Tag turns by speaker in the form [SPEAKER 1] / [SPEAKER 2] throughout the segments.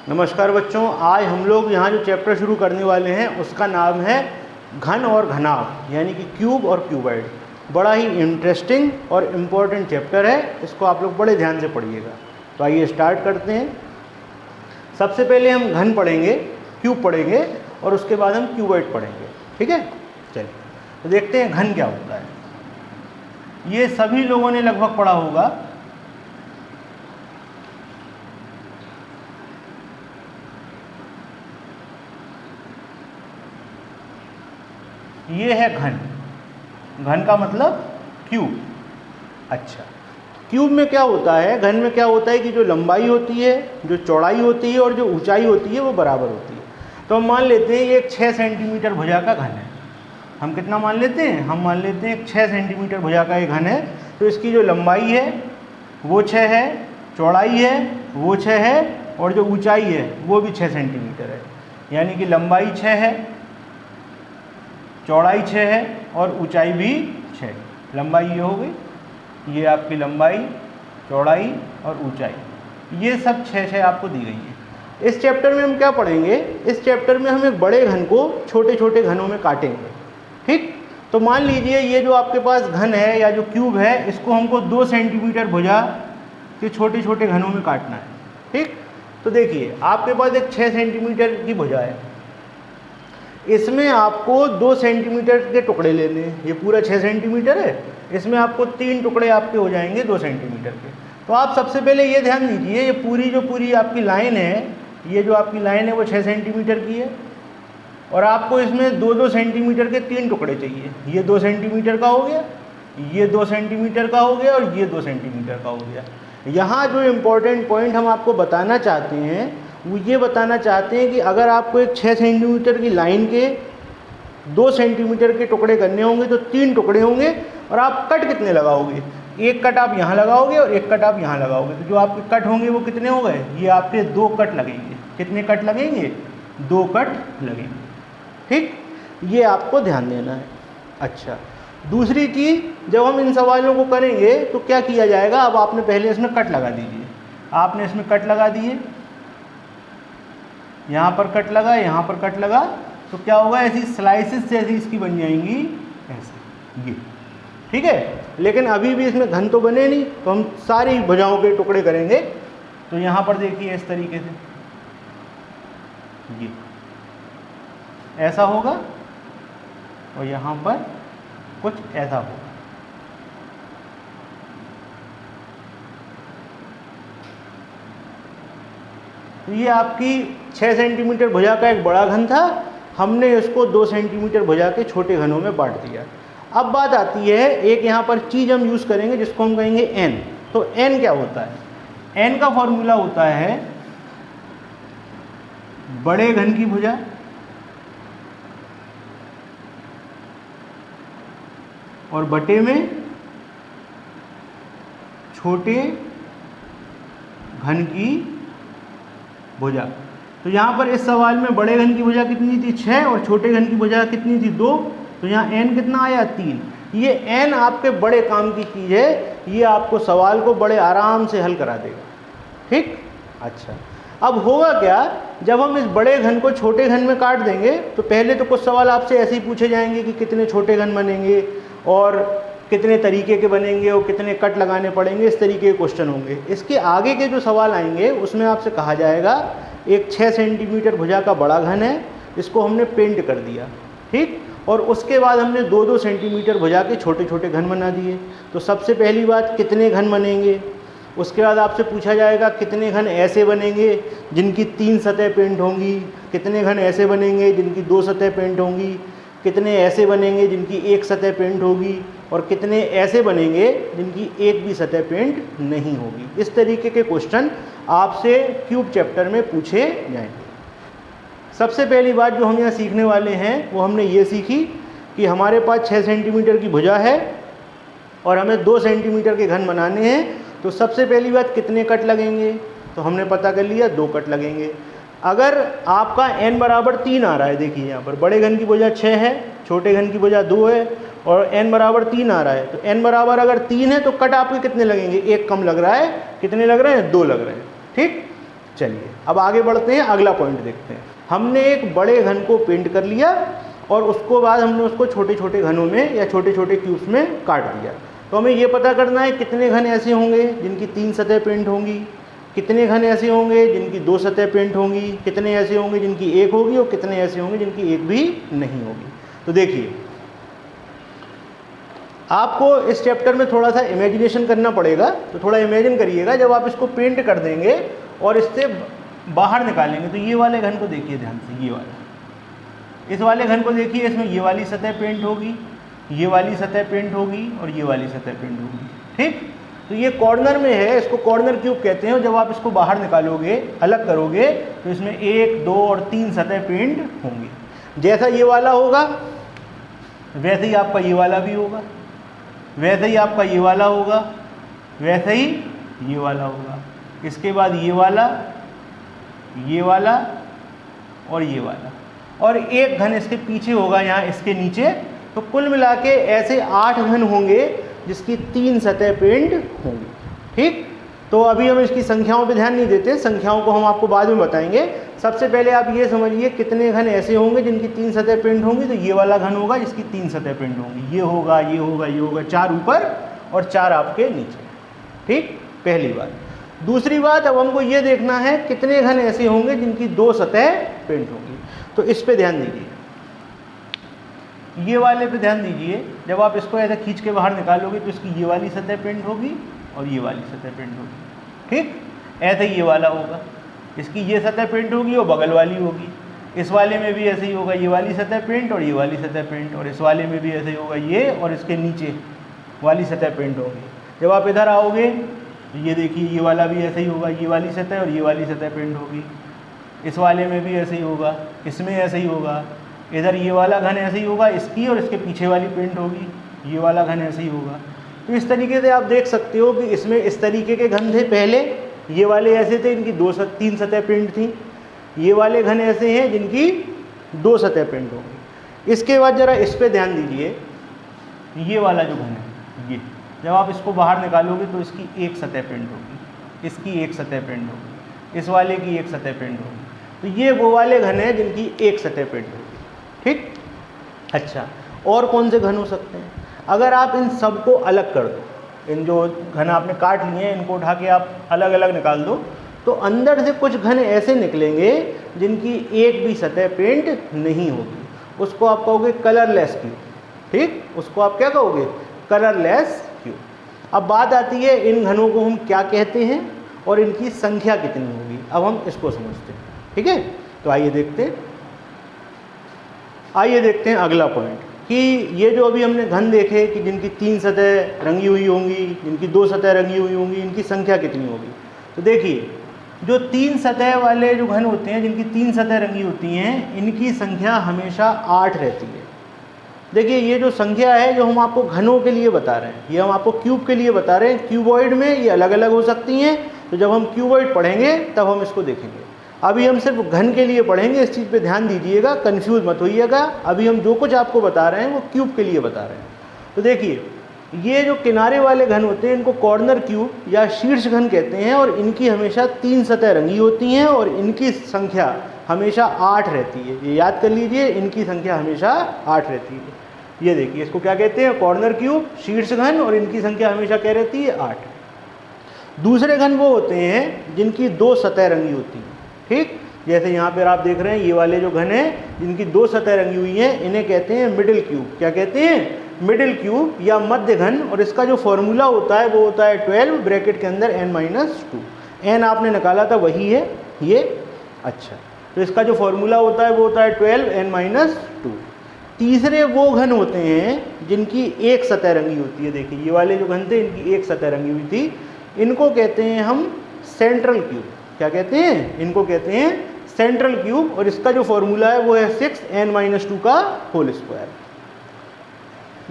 [SPEAKER 1] नमस्कार बच्चों, आज हम लोग यहाँ जो चैप्टर शुरू करने वाले हैं उसका नाम है घन और घनाभ, यानी कि क्यूब और क्यूबॉइड। बड़ा ही इंटरेस्टिंग और इम्पोर्टेंट चैप्टर है, इसको आप लोग बड़े ध्यान से पढ़िएगा। तो आइए स्टार्ट करते हैं। सबसे पहले हम घन पढ़ेंगे, क्यूब पढ़ेंगे और उसके बाद हम क्यूबॉइड पढ़ेंगे। ठीक है, चलिए तो देखते हैं घन क्या होता है। ये सभी लोगों ने लगभग पढ़ा होगा। ये है घन। घन का मतलब क्यूब। अच्छा, क्यूब में क्या होता है, घन में क्या होता है कि जो लंबाई होती है, जो चौड़ाई होती है और जो ऊंचाई होती है वो बराबर होती है। तो हम मान लेते हैं ये एक 6 सेंटीमीटर भुजा का घन है। हम कितना मान लेते हैं, हम मान लेते हैं 6 सेंटीमीटर भुजा का ये घन है। तो इसकी जो लंबाई है वो 6 है, चौड़ाई है वो 6 है और जो ऊंचाई है वो भी 6 सेंटीमीटर है। यानी कि लंबाई 6 है, चौड़ाई 6 है और ऊंचाई भी 6। लंबाई ये हो गई, ये आपकी लंबाई, चौड़ाई और ऊंचाई, ये सब 6 आपको दी गई है। इस चैप्टर में हम क्या पढ़ेंगे, इस चैप्टर में हम एक बड़े घन को छोटे छोटे घनों में काटेंगे। ठीक, तो मान लीजिए ये जो आपके पास घन है या जो क्यूब है, इसको हमको 2 सेंटीमीटर भुजा के छोटे छोटे घनों में काटना है। ठीक, तो देखिए आपके पास एक 6 सेंटीमीटर की भुजा है, इसमें आपको 2 सेंटीमीटर के टुकड़े लेने हैं। ये पूरा 6 सेंटीमीटर है, इसमें आपको 3 टुकड़े आपके हो जाएंगे 2 सेंटीमीटर के। तो आप सबसे पहले ये ध्यान दीजिए, ये पूरी आपकी लाइन है, ये जो आपकी लाइन है वो 6 सेंटीमीटर की है और आपको इसमें 2-2 सेंटीमीटर के 3 टुकड़े चाहिए। ये 2 सेंटीमीटर का हो गया, ये 2 सेंटीमीटर का हो गया और ये 2 सेंटीमीटर का हो गया। यहाँ जो इम्पोर्टेंट पॉइंट हम आपको बताना चाहते हैं वो ये बताना चाहते हैं कि अगर आपको एक 6 सेंटीमीटर की लाइन के 2 सेंटीमीटर के टुकड़े करने होंगे तो 3 टुकड़े होंगे और आप कट कितने लगाओगे, एक कट आप यहाँ लगाओगे और एक कट आप यहाँ लगाओगे। तो जो आपके कट होंगे वो कितने हो गए, ये आपके 2 कट लगेंगे। कितने कट लगेंगे, 2 कट लगेंगे। ठीक, ये आपको ध्यान देना है। अच्छा, दूसरी चीज़, जब हम इन सवालों को करेंगे तो क्या किया जाएगा, अब आपने पहले इसमें कट लगा दीजिए। आपने इसमें कट लगा दिए, यहाँ पर कट लगा, यहाँ पर कट लगा, तो क्या होगा, ऐसी स्लाइसेस जैसी इसकी बन जाएंगी ऐसे, ये। ठीक है, लेकिन अभी भी इसमें घन तो बने नहीं, तो हम सारी भुजाओं के टुकड़े करेंगे। तो यहाँ पर देखिए इस तरीके से ये ऐसा होगा और यहाँ पर कुछ ऐसा होगा। तो ये आपकी 6 सेंटीमीटर भुजा का एक बड़ा घन था, हमने इसको 2 सेंटीमीटर भुजा के छोटे घनों में बांट दिया। अब बात आती है, एक यहाँ पर चीज़ हम यूज़ करेंगे जिसको हम कहेंगे n। तो n क्या होता है, n का फॉर्मूला होता है बड़े घन की भुजा और बटे में छोटे घन की भुजा। तो यहाँ पर इस सवाल में बड़े घन की भुजा कितनी थी, 6 और छोटे घन की भुजा कितनी थी, 2। तो यहाँ n कितना आया, 3। ये n आपके बड़े काम की चीज़ है, ये आपको सवाल को बड़े आराम से हल करा देगा। ठीक, अच्छा, अब होगा क्या, जब हम इस बड़े घन को छोटे घन में काट देंगे तो पहले तो कुछ सवाल आपसे ऐसे ही पूछे जाएंगे कि कितने छोटे घन बनेंगे और कितने तरीके के बनेंगे और कितने कट लगाने पड़ेंगे, इस तरीके के क्वेश्चन होंगे। इसके आगे के जो सवाल आएंगे उसमें आपसे कहा जाएगा एक 6 सेंटीमीटर भुजा का बड़ा घन है, इसको हमने पेंट कर दिया। ठीक, और उसके बाद हमने 2-2 सेंटीमीटर भुजा के छोटे छोटे घन बना दिए। तो सबसे पहली बात, कितने घन बनेंगे। उसके बाद आपसे पूछा जाएगा कितने घन ऐसे बनेंगे जिनकी 3 सतह पेंट होंगी, कितने घन ऐसे बनेंगे जिनकी 2 सतह पेंट होंगी, कितने ऐसे बनेंगे जिनकी 1 सतह पेंट होगी और कितने ऐसे बनेंगे जिनकी 1 भी सतह पेंट नहीं होगी। इस तरीके के क्वेश्चन आपसे क्यूब चैप्टर में पूछे जाएंगे। सबसे पहली बात जो हम यहाँ सीखने वाले हैं वो हमने ये सीखी कि हमारे पास 6 सेंटीमीटर की भुजा है और हमें 2 सेंटीमीटर के घन बनाने हैं। तो सबसे पहली बात, कितने कट लगेंगे, तो हमने पता कर लिया 2 कट लगेंगे। अगर आपका n बराबर 3 आ रहा है, देखिए यहाँ पर बड़े घन की भुजा 6 है, छोटे घन की भुजा 2 है और n बराबर 3 आ रहा है, तो n बराबर अगर 3 है तो कट आपके कितने लगेंगे, 1 कम लग रहा है, कितने लग रहे हैं, 2 लग रहे हैं। ठीक, चलिए अब आगे बढ़ते हैं, अगला पॉइंट देखते हैं। हमने एक बड़े घन को पेंट कर लिया और उसको बाद हमने उसको छोटे छोटे घनों में या छोटे छोटे क्यूब्स में काट दिया। तो हमें ये पता करना है कितने घन ऐसे होंगे जिनकी 3 सतह पेंट होंगी, कितने घन ऐसे होंगे जिनकी 2 सतह पेंट होंगी, कितने ऐसे होंगे जिनकी 1 होगी और कितने ऐसे होंगे जिनकी 1 भी नहीं होगी। तो देखिए आपको इस चैप्टर में थोड़ा सा इमेजिनेशन करना पड़ेगा, तो थोड़ा इमेजिन करिएगा जब आप इसको पेंट कर देंगे और इससे बाहर निकालेंगे। तो ये वाले घन को देखिए ध्यान से, ये वाला, इस वाले घन को देखिए, इसमें ये वाली सतह पेंट होगी, ये वाली सतह पेंट होगी और ये वाली सतह पेंट होगी। ठीक, तो ये कॉर्नर में है, इसको कॉर्नर क्यूब कहते हैं। और जब आप इसको बाहर निकालोगे, अलग करोगे, तो इसमें 1, 2 और 3 सतह पेंट होंगी। जैसा ये वाला होगा वैसे ही आपका ये वाला भी होगा, वैसे ही आपका ये वाला होगा, वैसे ही ये वाला होगा। इसके बाद ये वाला और ये वाला, और एक घन इसके पीछे होगा यहाँ इसके नीचे। तो कुल मिला के ऐसे 8 घन होंगे जिसकी 3 सतह पेंट होंगी। ठीक, तो अभी हम इसकी संख्याओं पे ध्यान नहीं देते, संख्याओं को हम आपको बाद में बताएंगे। सबसे पहले आप ये समझिए कितने घन ऐसे होंगे जिनकी 3 सतह पेंट होंगी। तो ये वाला घन होगा जिसकी 3 सतह पेंट होंगी, ये होगा, ये होगा, ये होगा, 4 ऊपर और 4 आपके नीचे। ठीक, पहली बात। दूसरी बात, अब हमको ये देखना है कितने घन ऐसे होंगे जिनकी 2 सतह पेंट होंगी। तो इस पे ध्यान दीजिए, ये वाले पे ध्यान दीजिए। जब आप इसको ऐसे खींच के बाहर निकालोगे तो इसकी ये वाली सतह पेंट होगी और ये वाली सतह पेंट होगी। ठीक, ऐसे ही ये वाला होगा, इसकी ये सतह पेंट होगी और बगल वाली होगी। इस वाले में भी ऐसे ही होगा, ये वाली सतह पेंट और ये वाली सतह पेंट, और इस वाले में भी ऐसे ही होगा, ये और इसके नीचे वाली सतह पेंट होगी। जब आप इधर आओगे तो ये देखिए, ये वाला भी ऐसे ही होगा, ये वाली सतह और ये वाली सतह पेंट होगी। इस वाले में भी ऐसे ही होगा, इसमें ऐसे ही होगा, इधर ये वाला घन ऐसे ही होगा, इसकी और इसके पीछे वाली पेंट होगी, ये वाला घन ऐसे ही होगा। तो इस तरीके से आप देख सकते हो कि इसमें इस तरीके के घन थे पहले, ये वाले ऐसे थे इनकी 3 सतह पेंट थी, ये वाले घन ऐसे हैं जिनकी 2 सतह पेंट होंगी। इसके बाद जरा इस पे ध्यान दीजिए, ये वाला जो घन है, ये जब आप इसको बाहर निकालोगे तो इसकी 1 सतह पेंट होगी, इसकी 1 सतह पेंट होगी, इस वाले की 1 सतह पेंट होगी। तो ये वो वाले घन हैं जिनकी 1 सतह पेंट होगी। ठीक, अच्छा, और कौन से घन हो सकते हैं? अगर आप इन सबको अलग कर दो, इन जो घन आपने काट लिए हैं इनको उठा के आप अलग अलग निकाल दो, तो अंदर से कुछ घन ऐसे निकलेंगे जिनकी 1 भी सतह पेंट नहीं होगी। उसको आप कहोगे कलरलेस क्यूब। ठीक, उसको आप क्या कहोगे? Colourless cube. अब बात आती है इन घनों को हम क्या कहते हैं और इनकी संख्या कितनी होगी। अब हम इसको समझते हैं। ठीक है, तो आइए देखते हैं अगला पॉइंट कि ये जो अभी हमने घन देखे कि जिनकी 3 सतह रंगी हुई होंगी, जिनकी 2 सतह रंगी हुई होंगी, इनकी संख्या कितनी होगी। तो देखिए, जो 3 सतह वाले जो घन होते हैं, जिनकी 3 सतह रंगी होती हैं, इनकी संख्या हमेशा 8 रहती है। देखिए, ये जो संख्या है जो हम आपको घनों के लिए बता रहे हैं, ये हम आपको क्यूब के लिए बता रहे हैं। क्यूबॉइड में ये अलग अलग हो सकती हैं, तो जब हम क्यूबॉइड पढ़ेंगे तब हम इसको देखेंगे। अभी हम सिर्फ घन के लिए पढ़ेंगे, इस चीज़ पे ध्यान दीजिएगा, कंफ्यूज मत होइएगा। अभी हम जो कुछ आपको बता रहे हैं वो क्यूब के लिए बता रहे हैं। तो देखिए, ये जो किनारे वाले घन होते हैं इनको कॉर्नर क्यूब या शीर्ष घन कहते हैं, और इनकी हमेशा 3 सतह रंगी होती हैं और इनकी संख्या हमेशा 8 रहती है। ये याद कर लीजिए, इनकी संख्या हमेशा 8 रहती है। ये देखिए, इसको क्या कहते हैं? कॉर्नर क्यूब, शीर्ष घन, और इनकी संख्या हमेशा क्या रहती है? 8। दूसरे घन वो होते हैं जिनकी 2 सतह रंगी होती हैं। ठीक, जैसे यहाँ पर आप देख रहे हैं, ये वाले जो घन हैं जिनकी 2 सतह रंगी हुई हैं, इन्हें कहते हैं मिडिल क्यूब। क्या कहते हैं? मिडिल क्यूब या मध्य घन। और इसका जो फॉर्मूला होता है वो होता है 12 ब्रैकेट के अंदर n-2। n आपने निकाला था वही है ये। अच्छा, तो इसका जो फॉर्मूला होता है वो होता है 12 n-2। तीसरे वो घन होते हैं जिनकी 1 सतह रंगी होती है। देखिए, ये वाले जो घन थे इनकी 1 सतह रंगी हुई थी, इनको कहते हैं हम सेंट्रल क्यूब। क्या कहते हैं? इनको कहते हैं सेंट्रल क्यूब। और इसका जो फॉर्मूला है वो है 6n-2 का होल स्क्वायर।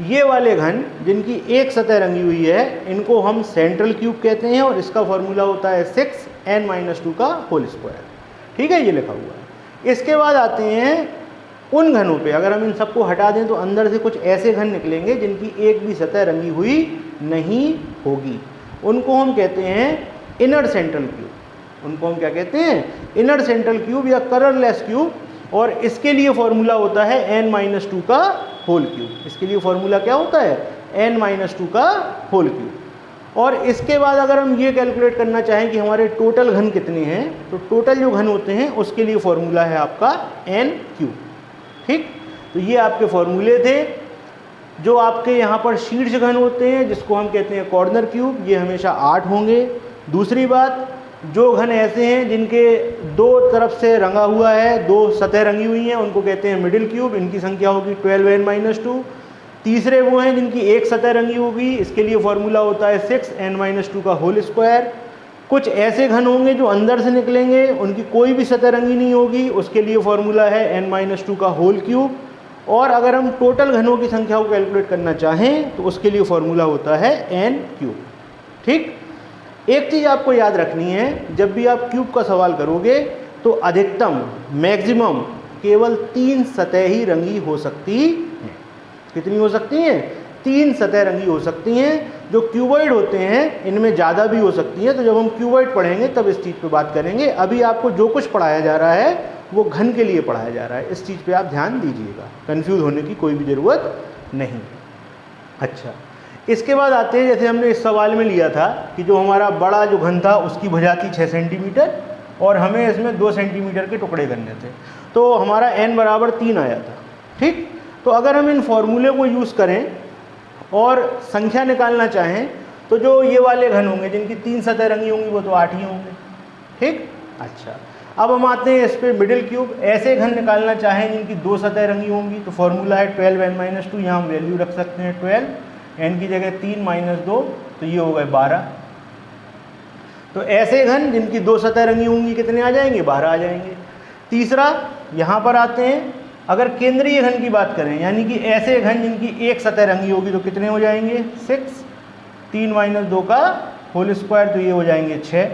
[SPEAKER 1] ये वाले घन जिनकी 1 सतह रंगी हुई है इनको हम सेंट्रल क्यूब कहते हैं, और इसका फॉर्मूला होता है 6n-2 का होल स्क्वायर। ठीक है, ये लिखा हुआ है। इसके बाद आते हैं उन घनों पे। अगर हम इन सबको हटा दें तो अंदर से कुछ ऐसे घन निकलेंगे जिनकी 1 भी सतह रंगी हुई नहीं होगी। उनको हम कहते हैं इनर सेंट्रल क्यूब। उनको हम क्या कहते हैं, इनर सेंट्रल क्यूब या कलरलेस क्यूब। और इसके लिए फॉर्मूला होता है n-2 का होल क्यूब। इसके लिए फॉर्मूला क्या होता है, n-2 का होल क्यूब। और इसके बाद अगर हम ये कैलकुलेट करना चाहें कि हमारे टोटल घन कितने हैं, तो टोटल जो घन होते हैं उसके लिए फॉर्मूला है आपका n क्यूब। ठीक, तो ये आपके फॉर्मूले थे। जो आपके यहाँ पर शीर्ष घन होते हैं जिसको हम कहते हैं कॉर्नर क्यूब, ये हमेशा 8 होंगे। दूसरी बात, जो घन ऐसे हैं जिनके दो तरफ से रंगा हुआ है, दो सतह रंगी हुई हैं, उनको कहते हैं मिडिल क्यूब, इनकी संख्या होगी 12n-2। तीसरे वो हैं जिनकी एक सतह रंगी होगी, इसके लिए फॉर्मूला होता है 6n-2 का होल स्क्वायर। कुछ ऐसे घन होंगे जो अंदर से निकलेंगे, उनकी कोई भी सतह रंगी नहीं होगी, उसके लिए फॉर्मूला है n-2 का होल क्यूब। और अगर हम टोटल घनों की संख्या को कैलकुलेट करना चाहें तो उसके लिए फॉर्मूला होता है n क्यूब। ठीक, एक चीज़ आपको याद रखनी है, जब भी आप क्यूब का सवाल करोगे तो अधिकतम मैक्सिमम केवल 3 सतह ही रंगी हो सकती हैं। कितनी हो सकती हैं, 3 सतह रंगी हो सकती हैं। जो क्यूबॉइड होते हैं इनमें ज़्यादा भी हो सकती हैं, तो जब हम क्यूबॉइड पढ़ेंगे तब इस चीज़ पे बात करेंगे। अभी आपको जो कुछ पढ़ाया जा रहा है वो घन के लिए पढ़ाया जा रहा है, इस चीज़ पे आप ध्यान दीजिएगा, कंफ्यूज होने की कोई भी ज़रूरत नहीं। अच्छा, इसके बाद आते हैं, जैसे हमने इस सवाल में लिया था कि जो हमारा बड़ा जो घन था उसकी भुजा थी 6 सेंटीमीटर और हमें इसमें 2 सेंटीमीटर के टुकड़े करने थे, तो हमारा n बराबर 3 आया था। ठीक, तो अगर हम इन फॉर्मूले को यूज़ करें और संख्या निकालना चाहें तो जो ये वाले घन होंगे जिनकी 3 सतह रंगी होंगी वो तो 8 ही होंगे। ठीक, अच्छा, अब हम आते हैं इस पर मिडिल क्यूब। ऐसे घन निकालना चाहें जिनकी 2 सतह रंगी होंगी तो फॉर्मूला है 12n-2, यहाँ हम वैल्यू रख सकते हैं 12, n की जगह 3 - 2 तो ये हो गए 12। तो ऐसे घन जिनकी 2 सतह रंगी होंगी कितने आ जाएंगे, 12 आ जाएंगे। तीसरा, यहाँ पर आते हैं, अगर केंद्रीय घन की बात करें यानी कि ऐसे घन जिनकी एक सतह रंगी होगी तो कितने हो जाएंगे, 6, 3 - 2 का होल स्क्वायर तो ये हो जाएंगे 6।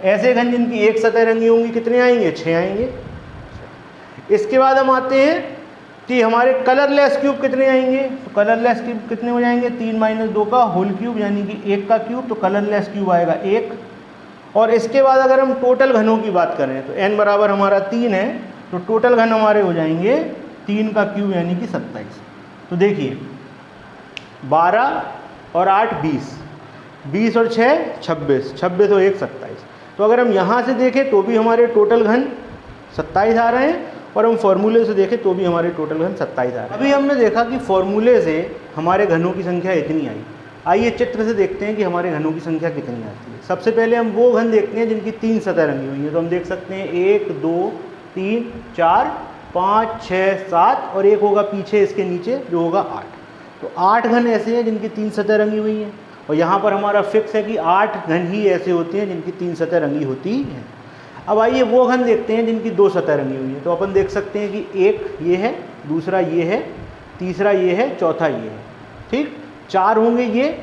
[SPEAKER 1] ऐसे घन जिनकी एक सतह रंगी होंगी कितने आएंगे, 6 आएंगे। इसके बाद हम आते हैं कि हमारे कलरलेस क्यूब कितने आएंगे, तो कलरलेस क्यूब कितने हो जाएंगे, 3 - 2 का होल क्यूब यानी कि 1 का क्यूब, तो कलरलेस क्यूब आएगा 1। और इसके बाद अगर हम टोटल घनों की बात करें तो n बराबर हमारा 3 है, तो टोटल घन हमारे हो जाएंगे 3 का क्यूब यानी कि 27। तो देखिए 12 और 8 20, 20 और 6 26, 26 और 1 27। तो अगर हम यहाँ से देखें तो भी हमारे टोटल घन 27 आ रहे हैं और हम फॉर्मूले से देखें तो भी हमारे टोटल घन 27 आ रहे हैं। अभी हमने देखा कि फॉर्मूले से हमारे घनों की संख्या इतनी आई। आइए चित्र से देखते हैं कि हमारे घनों की संख्या कितनी आती है। सबसे पहले हम वो घन देखते हैं जिनकी 3 सतह रंगी हुई है, तो हम देख सकते हैं 1 2 3 4 5 6 7 और एक होगा पीछे इसके नीचे जो होगा 8। तो 8 घन ऐसे हैं जिनकी 3 सतह रंगी हुई हैं और यहाँ पर हमारा फिक्स है कि 8 घन ही ऐसे होते हैं जिनकी 3 सतह रंगी होती हैं। अब आइए वो घन देखते हैं जिनकी 2 सतह रंगी हुई है, तो अपन देख सकते हैं कि एक ये है, दूसरा ये है, तीसरा ये है, चौथा ये है। ठीक, 4 होंगे, ये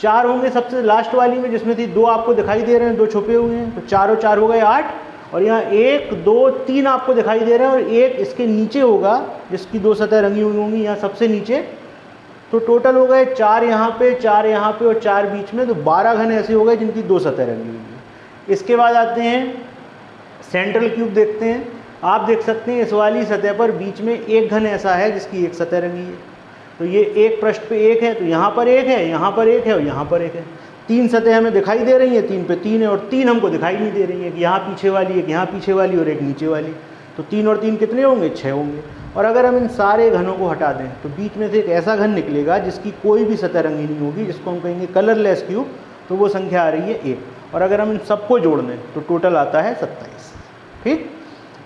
[SPEAKER 1] 4 होंगे सबसे लास्ट वाली में जिसमें थी 2 आपको दिखाई दे रहे हैं, 2 छुपे हुए हैं, तो 4 और 4 हो गए 8। और यहाँ 1 2 3 आपको दिखाई दे रहे हैं और एक इसके नीचे होगा जिसकी 2 सतह रंगी हुई होंगी, यहाँ सबसे नीचे। तो टोटल हो गए 4 यहाँ पे, 4 यहाँ पे और 4 बीच में, तो 12 घन ऐसे हो गए जिनकी 2 सतह रंगी हुई है। इसके बाद आते हैं सेंट्रल क्यूब देखते हैं। आप देख सकते हैं इस वाली सतह पर बीच में एक घन ऐसा है जिसकी एक सतह रंगी है, तो ये एक पृष्ठ पे एक है, तो यहाँ पर एक है, यहाँ पर एक है और यहाँ पर एक है। 3 सतह हमें दिखाई दे रही है, 3 पे 3 है और 3 हमको दिखाई नहीं दे रही है कि यहाँ पीछे वाली, एक यहाँ पीछे वाली और एक नीचे वाली। तो 3 और 3 कितने होंगे, 6 होंगे। और अगर हम इन सारे घनों को हटा दें तो बीच में से एक ऐसा घन निकलेगा जिसकी कोई भी सतह रंगी नहीं होगी, जिसको हम कहेंगे कलरलेस क्यूब, तो वो संख्या आ रही है 1। और अगर हम इन सबको जोड़ दें तो टोटल आता है 27। ठीक,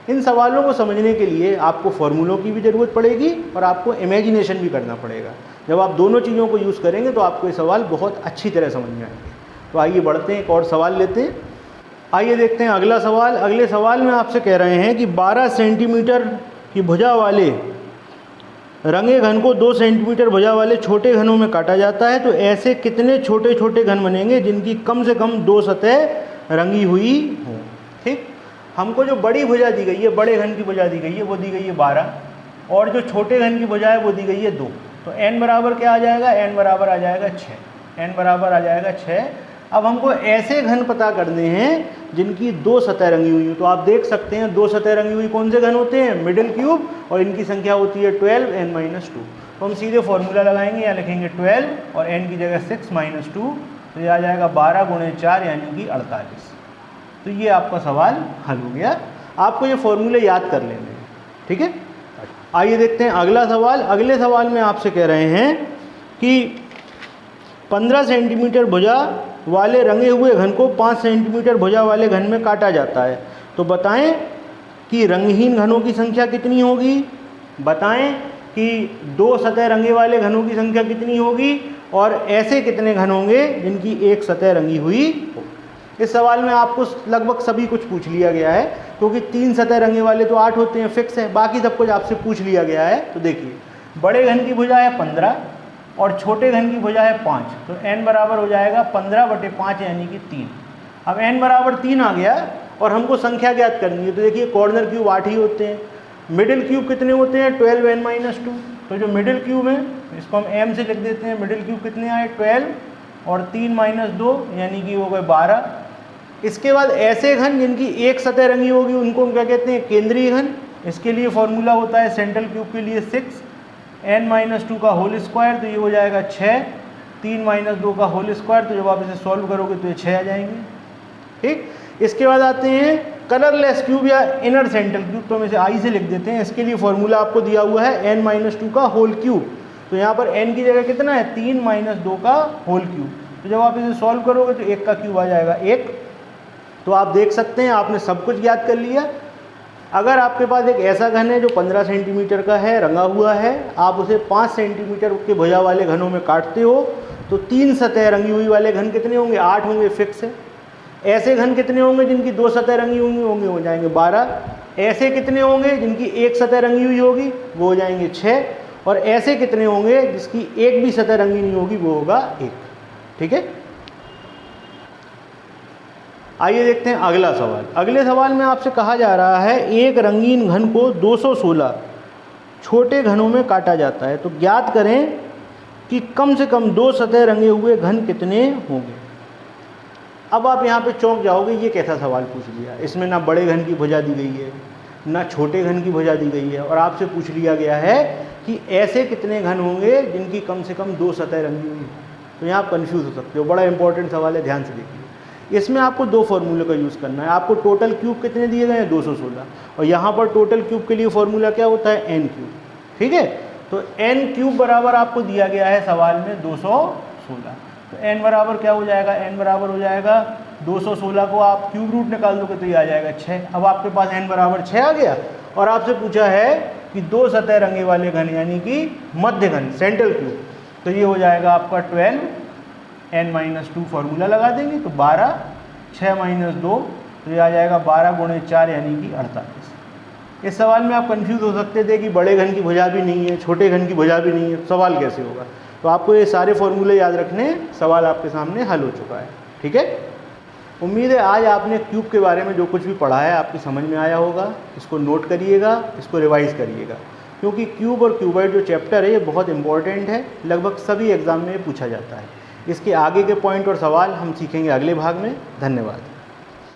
[SPEAKER 1] इन सवालों को समझने के लिए आपको फॉर्मूलों की भी ज़रूरत पड़ेगी और आपको इमेजिनेशन भी करना पड़ेगा। जब आप दोनों चीज़ों को यूज़ करेंगे तो आपको ये सवाल बहुत अच्छी तरह समझ में आएंगे। तो आइए बढ़ते हैं, एक और सवाल लेते हैं। आइए देखते हैं अगला सवाल। अगले सवाल में आपसे कह रहे हैं कि 12 सेंटीमीटर की भुजा वाले रंगे घन को 2 सेंटीमीटर भुजा वाले छोटे घनों में काटा जाता है, तो ऐसे कितने छोटे छोटे घन बनेंगे जिनकी कम से कम 2 सतह रंगी हुई हों। ठीक, हमको जो बड़ी भुजा दी गई है, बड़े घन की भुजा दी गई है, वो दी गई है 12 और जो छोटे घन की भुजा है वो दी गई है 2। तो n बराबर क्या आ जाएगा, n बराबर आ जाएगा 6। n बराबर आ जाएगा 6। अब हमको ऐसे घन पता करने हैं जिनकी दो सतह रंगी हुई हैं। तो आप देख सकते हैं दो सतह रंगी हुई कौन से घन होते हैं, मिडिल क्यूब, और इनकी संख्या होती है 12 n-2। तो हम सीधे फॉर्मूला लगाएंगे, या लिखेंगे 12 और n की जगह 6 - 2, तो ये आ जाएगा 12 × 4 यानी कि 48। तो ये आपका सवाल हल हो गया। आपको ये फॉर्मूले याद कर लेने हैं, ठीक है। आइए देखते हैं अगला सवाल। अगले सवाल में आपसे कह रहे हैं कि 15 सेंटीमीटर भुजा वाले रंगे हुए घन को 5 सेंटीमीटर भुजा वाले घन में काटा जाता है। तो बताएं कि रंगहीन घनों की संख्या कितनी होगी, बताएं कि दो सतह रंगे वाले घनों की संख्या कितनी होगी, और ऐसे कितने घन होंगे जिनकी एक सतह रंगी हुई हो। इस सवाल में आपको लगभग सभी कुछ पूछ लिया गया है, क्योंकि 3 सतह रंगे वाले तो 8 होते हैं, फिक्स है, बाकी सब कुछ आपसे पूछ लिया गया है। तो देखिए बड़े घन की भुजा है 15 और छोटे घन की भुजा है 5, तो n बराबर हो जाएगा 15/5 यानी कि 3। अब n बराबर 3 आ गया और हमको संख्या ज्ञात करनी है। तो देखिए कॉर्नर क्यूब 8 ही होते हैं, मिडिल क्यूब कितने होते हैं 12 n-2। तो जो मिडिल क्यूब है इसको हम m से लिख देते हैं। मिडिल क्यूब कितने आए 12 और 3 - 2 यानी कि वो गए 12। इसके बाद ऐसे घन जिनकी एक सतह रंगी होगी उनको हम क्या कहते हैं, केंद्रीय घन। इसके लिए फॉर्मूला होता है सेंट्रल क्यूब के लिए 6 n-2 का होल स्क्वायर, तो ये हो जाएगा 6, 3 - 2 का होल स्क्वायर, तो जब आप इसे सॉल्व करोगे तो ये 6 आ जाएंगे, ठीक। इसके बाद आते हैं कलरलेस क्यूब या इनर सेंट्रल क्यूब, तो हम इसे आई से लिख देते हैं। इसके लिए फॉर्मूला आपको दिया हुआ है n-2 का होल क्यूब, तो यहाँ पर n की जगह कितना है 3 - 2 का होल क्यूब, तो जब आप इसे सॉल्व करोगे तो 1 का क्यूब आ जाएगा 1। तो आप देख सकते हैं आपने सब कुछ याद कर लिया। अगर आपके पास एक ऐसा घन है जो 15 सेंटीमीटर का है, रंगा हुआ है, आप उसे 5 सेंटीमीटर के भुजा वाले घनों में काटते हो, तो 3 सतह रंगी हुई वाले घन कितने होंगे 8 होंगे, फिक्स है। ऐसे घन कितने होंगे जिनकी दो सतह रंगी होंगी हो जाएंगे 12। ऐसे कितने होंगे जिनकी एक सतह रंगी हुई होगी वो हो जाएंगे 6, और ऐसे कितने होंगे जिसकी एक भी सतह रंगी नहीं होगी वो होगा 1, ठीक है। आइए देखते हैं अगला सवाल। अगले सवाल में आपसे कहा जा रहा है एक रंगीन घन को 216 छोटे घनों में काटा जाता है, तो ज्ञात करें कि कम से कम 2 सतह रंगे हुए घन कितने होंगे। अब आप यहाँ पे चौंक जाओगे, ये कैसा सवाल पूछ लिया, इसमें ना बड़े घन की भुजा दी गई है ना छोटे घन की भुजा दी गई है, और आपसे पूछ लिया गया है कि ऐसे कितने घन होंगे जिनकी कम से कम 2 सतह रंगी हुई। तो यहाँ आप कन्फ्यूज़ हो सकते हो, बड़ा इंपॉर्टेंट सवाल है, ध्यान से देखिए। इसमें आपको 2 फॉर्मूले का यूज़ करना है। आपको टोटल क्यूब कितने दिए गए हैं 216, और यहाँ पर टोटल क्यूब के लिए फॉर्मूला क्या होता है n क्यूब, ठीक है। तो n क्यूब बराबर आपको दिया गया है सवाल में 216, तो n बराबर क्या हो जाएगा, n बराबर हो जाएगा 216 को आप क्यूब रूट निकाल दोगे तो ये आ जाएगा 6। अब आपके पास n बराबर 6 आ गया, और आपसे पूछा है कि 2 सतह रंगे वाले घन यानी कि मध्य घन सेंट्रल क्यूब, तो ये हो जाएगा आपका 12 n-2 फॉर्मूला लगा देंगे तो 12, 6 - 2, तो ये आ जाएगा 12 × 4 यानी कि 48। इस सवाल में आप कंफ्यूज हो सकते थे कि बड़े घन की भुजा भी नहीं है, छोटे घन की भुजा भी नहीं है, सवाल कैसे होगा। तो आपको ये सारे फॉर्मूले याद रखने, सवाल आपके सामने हल हो चुका है, ठीक है। उम्मीद है आज आपने क्यूब के बारे में जो कुछ भी पढ़ा है आपकी समझ में आया होगा। इसको नोट करिएगा, इसको रिवाइज़ करिएगा, क्योंकि क्यूब और क्यूबॉइड जो चैप्टर है ये बहुत इंपॉर्टेंट है, लगभग सभी एग्ज़ाम में पूछा जाता है। इसके आगे के पॉइंट और सवाल हम सीखेंगे अगले भाग में। धन्यवाद।